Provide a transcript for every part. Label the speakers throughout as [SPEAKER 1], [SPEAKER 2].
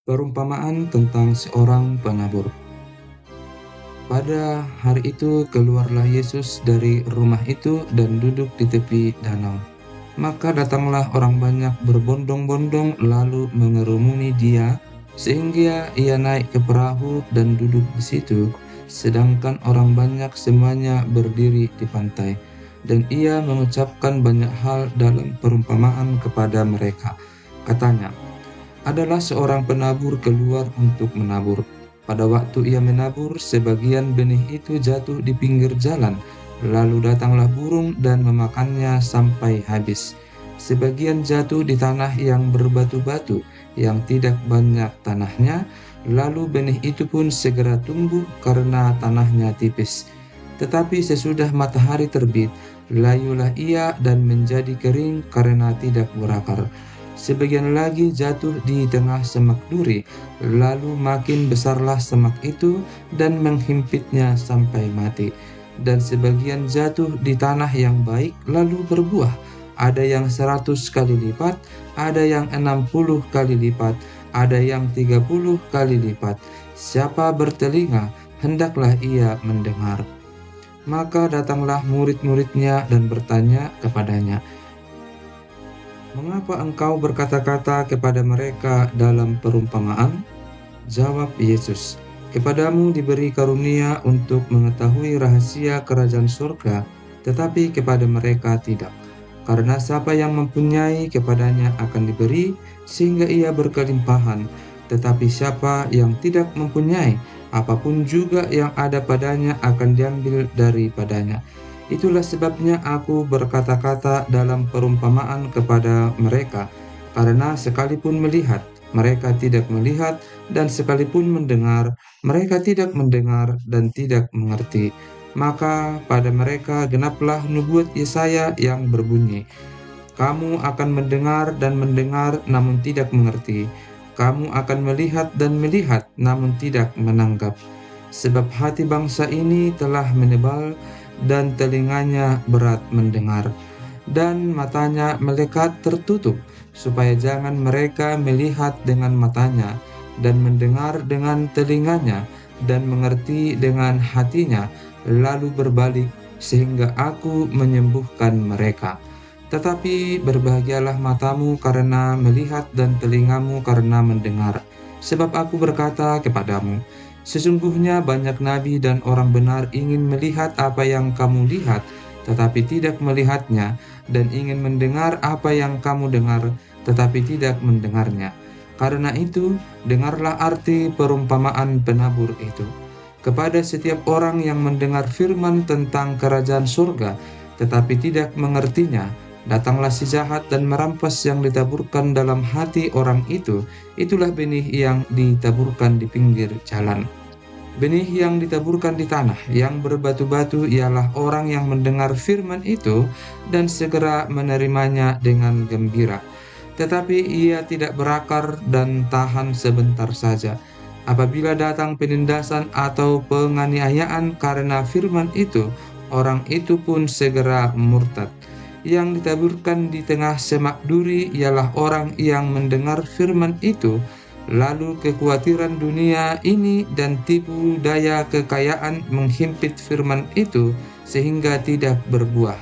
[SPEAKER 1] Perumpamaan tentang seorang penabur. Pada hari itu keluarlah Yesus dari rumah itu dan duduk di tepi danau. Maka datanglah orang banyak berbondong-bondong lalu mengerumuni dia, sehingga ia naik ke perahu dan duduk di situ, sedangkan orang banyak semuanya berdiri di pantai. Dan ia mengucapkan banyak hal dalam perumpamaan kepada mereka. Katanya, adalah seorang penabur keluar untuk menabur. Pada waktu ia menabur, sebagian benih itu jatuh di pinggir jalan, lalu datanglah burung dan memakannya sampai habis. Sebagian jatuh di tanah yang berbatu-batu, yang tidak banyak tanahnya, lalu benih itu pun segera tumbuh karena tanahnya tipis. Tetapi sesudah matahari terbit, layulah ia dan menjadi kering karena tidak berakar. Sebagian lagi jatuh di tengah semak duri, lalu makin besarlah semak itu dan menghimpitnya sampai mati. Dan sebagian jatuh di tanah yang baik, lalu berbuah. Ada yang 100 kali lipat, ada yang 60 kali lipat, ada yang 30 kali lipat. Siapa bertelinga, hendaklah ia mendengar. Maka datanglah murid-muridnya dan bertanya kepadanya, "Mengapa engkau berkata-kata kepada mereka dalam perumpamaan?" Jawab Yesus, "Kepadamu diberi karunia untuk mengetahui rahasia kerajaan surga, tetapi kepada mereka tidak. Karena siapa yang mempunyai kepadanya akan diberi, sehingga ia berkelimpahan. Tetapi siapa yang tidak mempunyai, apapun juga yang ada padanya akan diambil daripadanya. Itulah sebabnya aku berkata-kata dalam perumpamaan kepada mereka, karena sekalipun melihat, mereka tidak melihat, dan sekalipun mendengar, mereka tidak mendengar dan tidak mengerti. Maka pada mereka genaplah nubuat Yesaya yang berbunyi, kamu akan mendengar dan mendengar namun tidak mengerti. Kamu akan melihat dan melihat namun tidak menangkap. Sebab hati bangsa ini telah menebal dan telinganya berat mendengar, dan matanya melekat tertutup, supaya jangan mereka melihat dengan matanya, dan mendengar dengan telinganya, dan mengerti dengan hatinya, lalu berbalik, sehingga aku menyembuhkan mereka. Tetapi berbahagialah matamu karena melihat dan telingamu karena mendengar. Sebab aku berkata kepadamu, sesungguhnya banyak nabi dan orang benar ingin melihat apa yang kamu lihat, tetapi tidak melihatnya, dan ingin mendengar apa yang kamu dengar, tetapi tidak mendengarnya. Karena itu, dengarlah arti perumpamaan penabur itu. Kepada setiap orang yang mendengar firman tentang kerajaan surga, tetapi tidak mengertinya, datanglah si jahat dan merampas yang ditaburkan dalam hati orang itu. Itulah benih yang ditaburkan di pinggir jalan. Benih yang ditaburkan di tanah yang berbatu-batu ialah orang yang mendengar firman itu dan segera menerimanya dengan gembira. Tetapi ia tidak berakar dan tahan sebentar saja. Apabila datang penindasan atau penganiayaan karena firman itu, orang itu pun segera murtad. Yang ditaburkan di tengah semak duri ialah orang yang mendengar firman itu, lalu kekhawatiran dunia ini dan tipu daya kekayaan menghimpit firman itu sehingga tidak berbuah.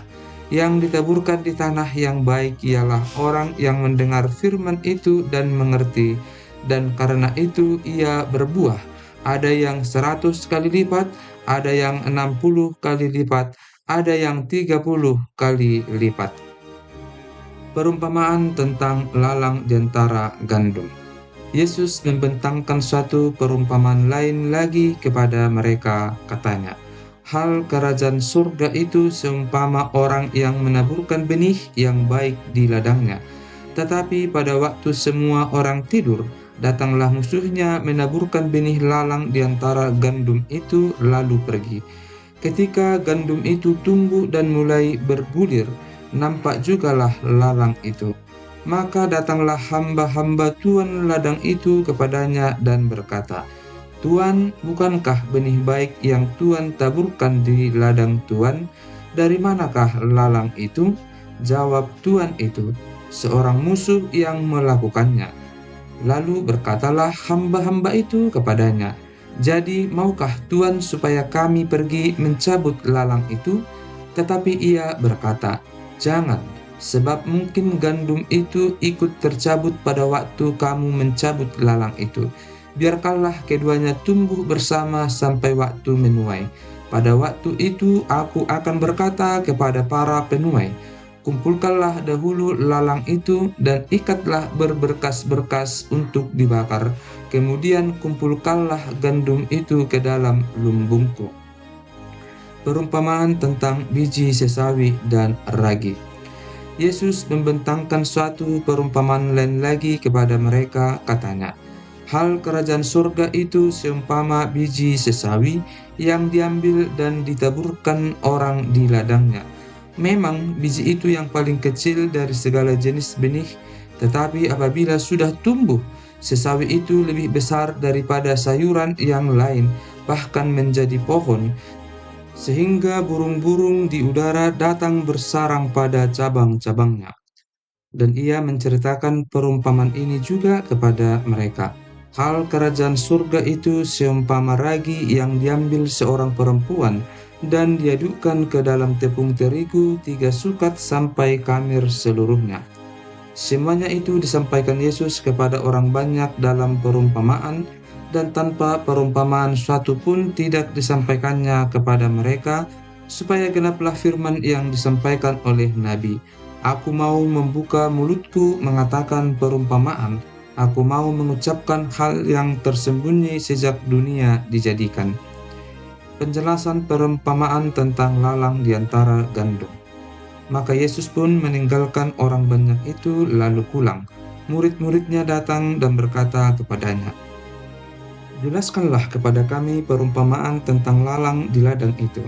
[SPEAKER 1] Yang ditaburkan di tanah yang baik ialah orang yang mendengar firman itu dan mengerti, dan karena itu ia berbuah. Ada yang 100 kali lipat, ada yang 60 kali lipat, ada yang 30 kali lipat. Perumpamaan tentang lalang jentara gandum. Yesus membentangkan suatu perumpamaan lain lagi kepada mereka, katanya, hal kerajaan surga itu seumpama orang yang menaburkan benih yang baik di ladangnya. Tetapi pada waktu semua orang tidur, datanglah musuhnya menaburkan benih lalang di antara gandum itu lalu pergi. Ketika gandum itu tumbuh dan mulai berbulir, nampak jugalah lalang itu. Maka datanglah hamba-hamba tuan ladang itu kepadanya dan berkata, "Tuan, bukankah benih baik yang Tuan taburkan di ladang Tuan? Dari manakah lalang itu?" Jawab tuan itu, "Seorang musuh yang melakukannya." Lalu berkatalah hamba-hamba itu kepadanya, "Jadi maukah Tuan supaya kami pergi mencabut lalang itu?" Tetapi ia berkata, "Jangan, sebab mungkin gandum itu ikut tercabut pada waktu kamu mencabut lalang itu. Biarkanlah keduanya tumbuh bersama sampai waktu menuai. Pada waktu itu aku akan berkata kepada para penuai, kumpulkanlah dahulu lalang itu dan ikatlah berberkas-berkas untuk dibakar. Kemudian kumpulkanlah gandum itu ke dalam lumbungku." Perumpamaan tentang biji sesawi dan ragi. Yesus membentangkan suatu perumpamaan lain lagi kepada mereka, katanya, "Hal kerajaan surga itu seumpama biji sesawi yang diambil dan ditaburkan orang di ladangnya. Memang biji itu yang paling kecil dari segala jenis benih, tetapi apabila sudah tumbuh, sesawi itu lebih besar daripada sayuran yang lain, bahkan menjadi pohon, sehingga burung-burung di udara datang bersarang pada cabang-cabangnya." Dan ia menceritakan perumpamaan ini juga kepada mereka. "Hal kerajaan surga itu seumpama ragi yang diambil seorang perempuan dan diadukkan ke dalam tepung terigu 3 sukat sampai kamir seluruhnya." Semuanya itu disampaikan Yesus kepada orang banyak dalam perumpamaan, dan tanpa perumpamaan suatu pun tidak disampaikannya kepada mereka, supaya genaplah firman yang disampaikan oleh Nabi, "Aku mau membuka mulutku mengatakan perumpamaan, aku mau mengucapkan hal yang tersembunyi sejak dunia dijadikan." Penjelasan perumpamaan tentang lalang di antara gandum. Maka Yesus pun meninggalkan orang banyak itu lalu pulang. Murid-muridnya datang dan berkata kepadanya, "Jelaskanlah kepada kami perumpamaan tentang lalang di ladang itu."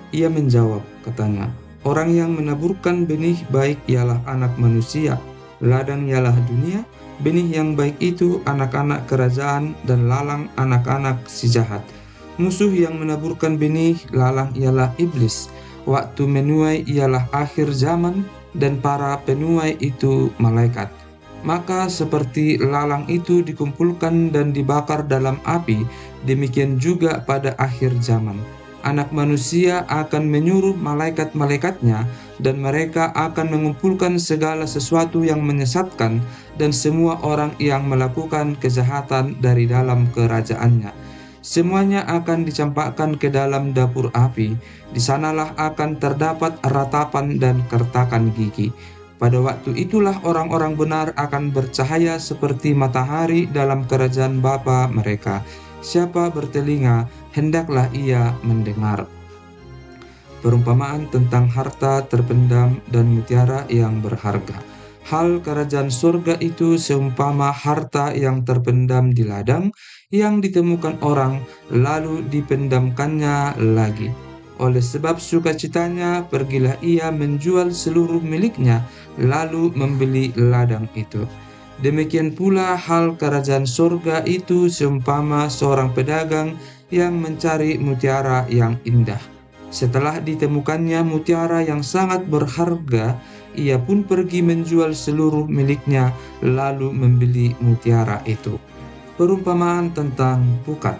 [SPEAKER 1] Ia menjawab, katanya, "Orang yang menaburkan benih baik ialah anak manusia, ladang ialah dunia, benih yang baik itu anak-anak kerajaan, dan lalang anak-anak si jahat. Musuh yang menaburkan benih lalang ialah iblis. Waktu menuai ialah akhir zaman, dan para penuai itu malaikat. Maka seperti lalang itu dikumpulkan dan dibakar dalam api, demikian juga pada akhir zaman. Anak manusia akan menyuruh malaikat-malaikatnya, dan mereka akan mengumpulkan segala sesuatu yang menyesatkan dan semua orang yang melakukan kejahatan dari dalam kerajaannya. Semuanya akan dicampakkan ke dalam dapur api. Di sanalah akan terdapat ratapan dan kertakan gigi. Pada waktu itulah orang-orang benar akan bercahaya seperti matahari dalam kerajaan Bapa mereka. Siapa bertelinga, hendaklah ia mendengar. Perumpamaan tentang harta terpendam dan mutiara yang berharga. Hal kerajaan surga itu seumpama harta yang terpendam di ladang, yang ditemukan orang, lalu dipendamkannya lagi. Oleh sebab sukacitanya, pergilah ia menjual seluruh miliknya, lalu membeli ladang itu. Demikian pula hal kerajaan surga itu seumpama seorang pedagang yang mencari mutiara yang indah. Setelah ditemukannya mutiara yang sangat berharga, ia pun pergi menjual seluruh miliknya, lalu membeli mutiara itu. Perumpamaan tentang pukat.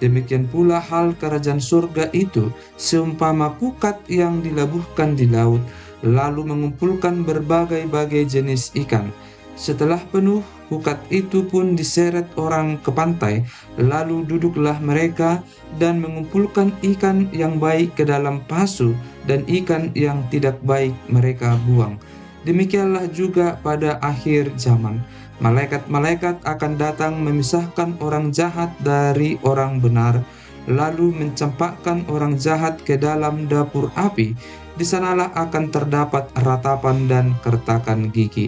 [SPEAKER 1] Demikian pula hal kerajaan surga itu seumpama pukat yang dilabuhkan di laut, lalu mengumpulkan berbagai-bagai jenis ikan. Setelah penuh, pukat itu pun diseret orang ke pantai, lalu duduklah mereka dan mengumpulkan ikan yang baik ke dalam pasu, dan ikan yang tidak baik mereka buang. Demikianlah juga pada akhir zaman. Malaikat-malaikat akan datang memisahkan orang jahat dari orang benar, lalu mencampakkan orang jahat ke dalam dapur api. Di sanalah akan terdapat ratapan dan kertakan gigi.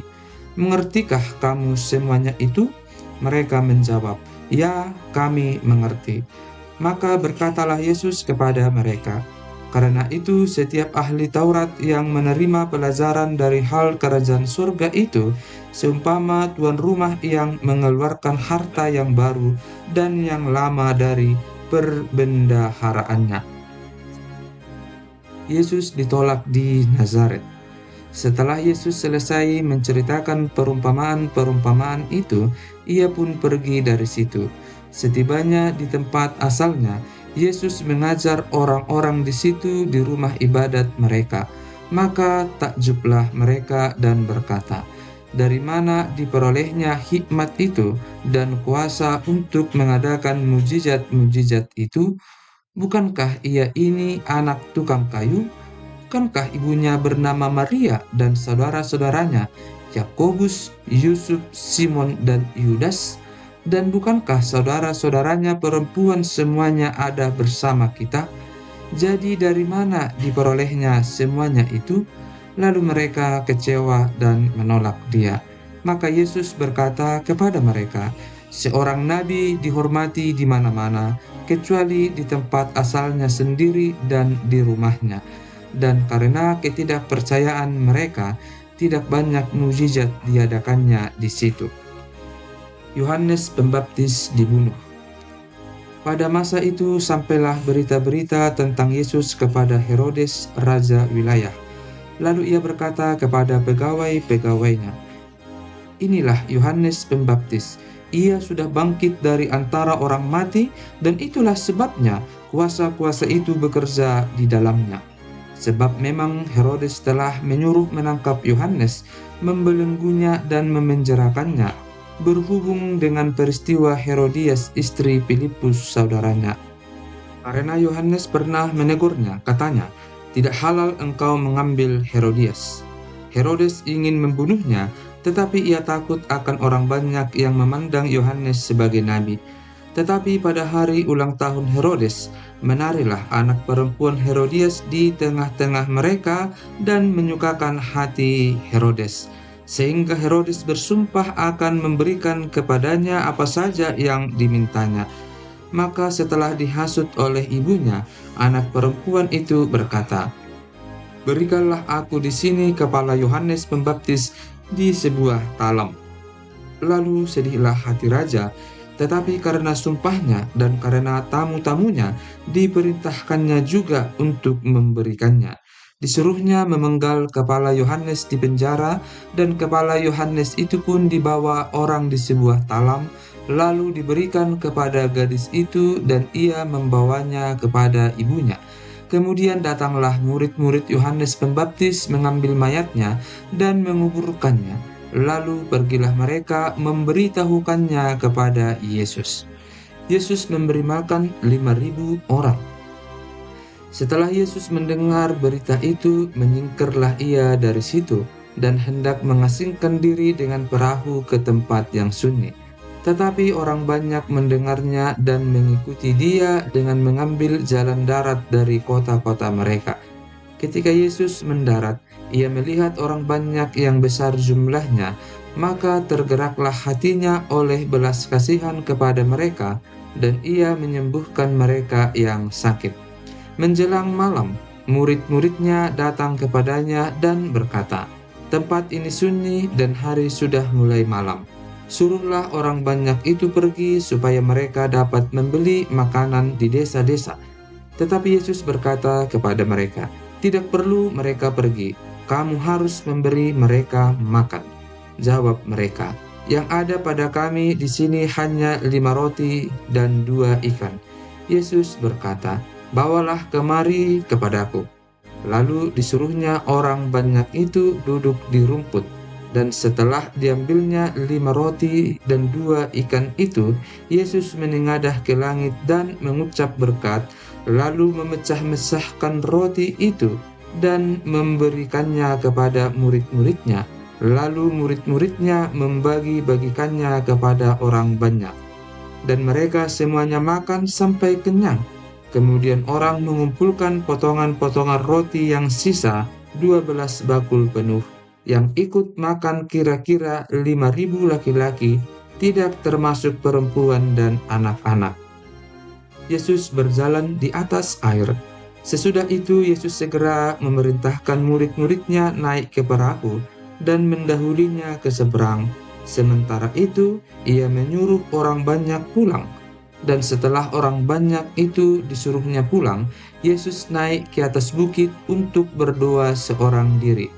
[SPEAKER 1] "Mengertikah kamu semuanya itu?" Mereka menjawab, "Ya, kami mengerti." Maka berkatalah Yesus kepada mereka, "Karena itu setiap ahli Taurat yang menerima pelajaran dari hal kerajaan surga itu, seumpama tuan rumah yang mengeluarkan harta yang baru dan yang lama dari perbendaharaannya." Yesus ditolak di Nazaret. Setelah Yesus selesai menceritakan perumpamaan-perumpamaan itu, ia pun pergi dari situ. Setibanya di tempat asalnya, Yesus mengajar orang-orang di situ di rumah ibadat mereka. Maka takjublah mereka dan berkata, "Dari mana diperolehnya hikmat itu dan kuasa untuk mengadakan mujizat-mujizat itu? Bukankah ia ini anak tukang kayu? Bukankah ibunya bernama Maria dan saudara-saudaranya, Yakobus, Yusuf, Simon, dan Yudas? Dan bukankah saudara-saudaranya perempuan semuanya ada bersama kita? Jadi dari mana diperolehnya semuanya itu?" Lalu mereka kecewa dan menolak dia. Maka Yesus berkata kepada mereka, "Seorang nabi dihormati di mana-mana, kecuali di tempat asalnya sendiri dan di rumahnya." Dan karena ketidakpercayaan mereka, tidak banyak mukjizat diadakannya di situ. Yohanes Pembaptis dibunuh. Pada masa itu sampailah berita-berita tentang Yesus kepada Herodes, raja wilayah. Lalu ia berkata kepada pegawai-pegawainya, "Inilah Yohanes Pembaptis. Ia sudah bangkit dari antara orang mati, dan itulah sebabnya kuasa-kuasa itu bekerja di dalamnya." Sebab memang Herodes telah menyuruh menangkap Yohanes, membelenggunya dan memenjarakannya, berhubung dengan peristiwa Herodias istri Filipus saudaranya. Karena Yohanes pernah menegurnya, katanya, "Tidak halal engkau mengambil Herodias." Herodes ingin membunuhnya, tetapi ia takut akan orang banyak yang memandang Yohanes sebagai nabi. Tetapi pada hari ulang tahun Herodes, menarilah anak perempuan Herodias di tengah-tengah mereka dan menyukakan hati Herodes, sehingga Herodes bersumpah akan memberikan kepadanya apa saja yang dimintanya. Maka setelah dihasut oleh ibunya, anak perempuan itu berkata, "Berikanlah aku di sini kepala Yohanes Pembaptis di sebuah talam." Lalu sedihlah hati raja, tetapi karena sumpahnya dan karena tamu-tamunya, diperintahkannya juga untuk memberikannya. Disuruhnya memenggal kepala Yohanes di penjara, dan kepala Yohanes itu pun dibawa orang di sebuah talam, lalu diberikan kepada gadis itu, dan ia membawanya kepada ibunya. Kemudian datanglah murid-murid Yohanes Pembaptis mengambil mayatnya dan menguburkannya. Lalu pergilah mereka memberitahukannya kepada Yesus. Yesus memberi makan 5.000 orang. Setelah Yesus mendengar berita itu, menyingkirlah ia dari situ dan hendak mengasingkan diri dengan perahu ke tempat yang sunyi. Tetapi orang banyak mendengarnya dan mengikuti dia dengan mengambil jalan darat dari kota-kota mereka. Ketika Yesus mendarat, ia melihat orang banyak yang besar jumlahnya, maka tergeraklah hatinya oleh belas kasihan kepada mereka, dan ia menyembuhkan mereka yang sakit. Menjelang malam, murid-muridnya datang kepadanya dan berkata, "Tempat ini sunyi dan hari sudah mulai malam. Suruhlah orang banyak itu pergi supaya mereka dapat membeli makanan di desa-desa." Tetapi Yesus berkata kepada mereka, "Tidak perlu mereka pergi, kamu harus memberi mereka makan." Jawab mereka, "Yang ada pada kami di sini hanya 5 roti dan 2 ikan." Yesus berkata, "Bawalah kemari kepadaku." Lalu disuruhnya orang banyak itu duduk di rumput, dan setelah diambilnya 5 roti dan 2 ikan itu, Yesus menengadah ke langit dan mengucap berkat, lalu memecah-mecahkan roti itu dan memberikannya kepada murid-muridnya. Lalu murid-muridnya membagi-bagikannya kepada orang banyak. Dan mereka semuanya makan sampai kenyang. Kemudian orang mengumpulkan potongan-potongan roti yang sisa 12 bakul penuh. Yang ikut makan kira-kira 5.000 laki-laki, tidak termasuk perempuan dan anak-anak. Yesus berjalan di atas air. Sesudah itu Yesus segera memerintahkan murid-muridnya naik ke perahu dan mendahulinya ke seberang. Sementara itu, ia menyuruh orang banyak pulang. Dan setelah orang banyak itu disuruhnya pulang, Yesus naik ke atas bukit untuk berdoa seorang diri.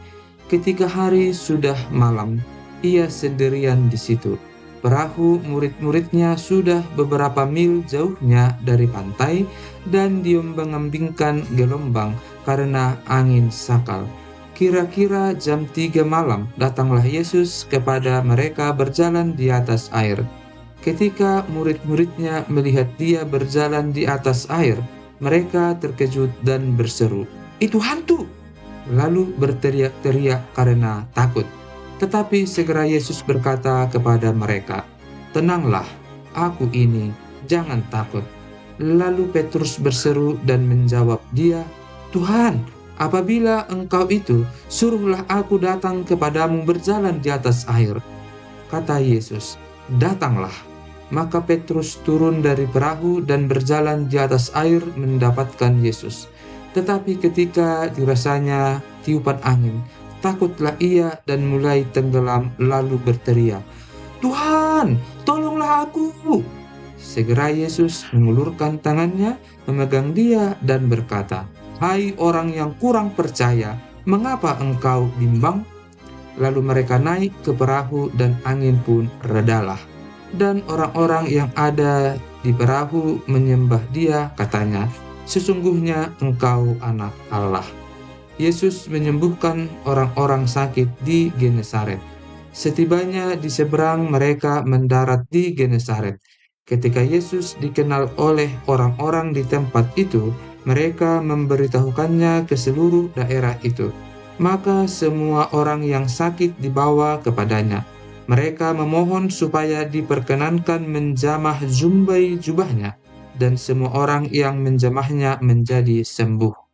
[SPEAKER 1] Ketika hari sudah malam, ia sendirian di situ. Perahu murid-muridnya sudah beberapa mil jauhnya dari pantai dan diombang-ambingkan gelombang karena angin sakal. Kira-kira jam 3 malam datanglah Yesus kepada mereka berjalan di atas air. Ketika murid-muridnya melihat dia berjalan di atas air, mereka terkejut dan berseru, "Itu hantu!" Lalu berteriak-teriak karena takut. Tetapi segera Yesus berkata kepada mereka, "Tenanglah, aku ini, jangan takut." Lalu Petrus berseru dan menjawab dia, "Tuhan, apabila Engkau itu, suruhlah aku datang kepadamu berjalan di atas air." Kata Yesus, "Datanglah." Maka Petrus turun dari perahu dan berjalan di atas air mendapatkan Yesus. Tetapi ketika dirasanya tiupan angin, takutlah ia dan mulai tenggelam lalu berteriak, "Tuhan, tolonglah aku!" Segera Yesus mengulurkan tangannya, memegang dia dan berkata, "Hai orang yang kurang percaya, mengapa engkau bimbang?" Lalu mereka naik ke perahu dan angin pun redalah. Dan orang-orang yang ada di perahu menyembah dia, katanya, "Sesungguhnya engkau anak Allah." Yesus menyembuhkan orang-orang sakit di Genesaret. Setibanya di seberang, mereka mendarat di Genesaret. Ketika Yesus dikenal oleh orang-orang di tempat itu, mereka memberitahukannya ke seluruh daerah itu. Maka semua orang yang sakit dibawa kepadanya. Mereka memohon supaya diperkenankan menjamah jubahnya, dan semua orang yang menjamahnya menjadi sembuh.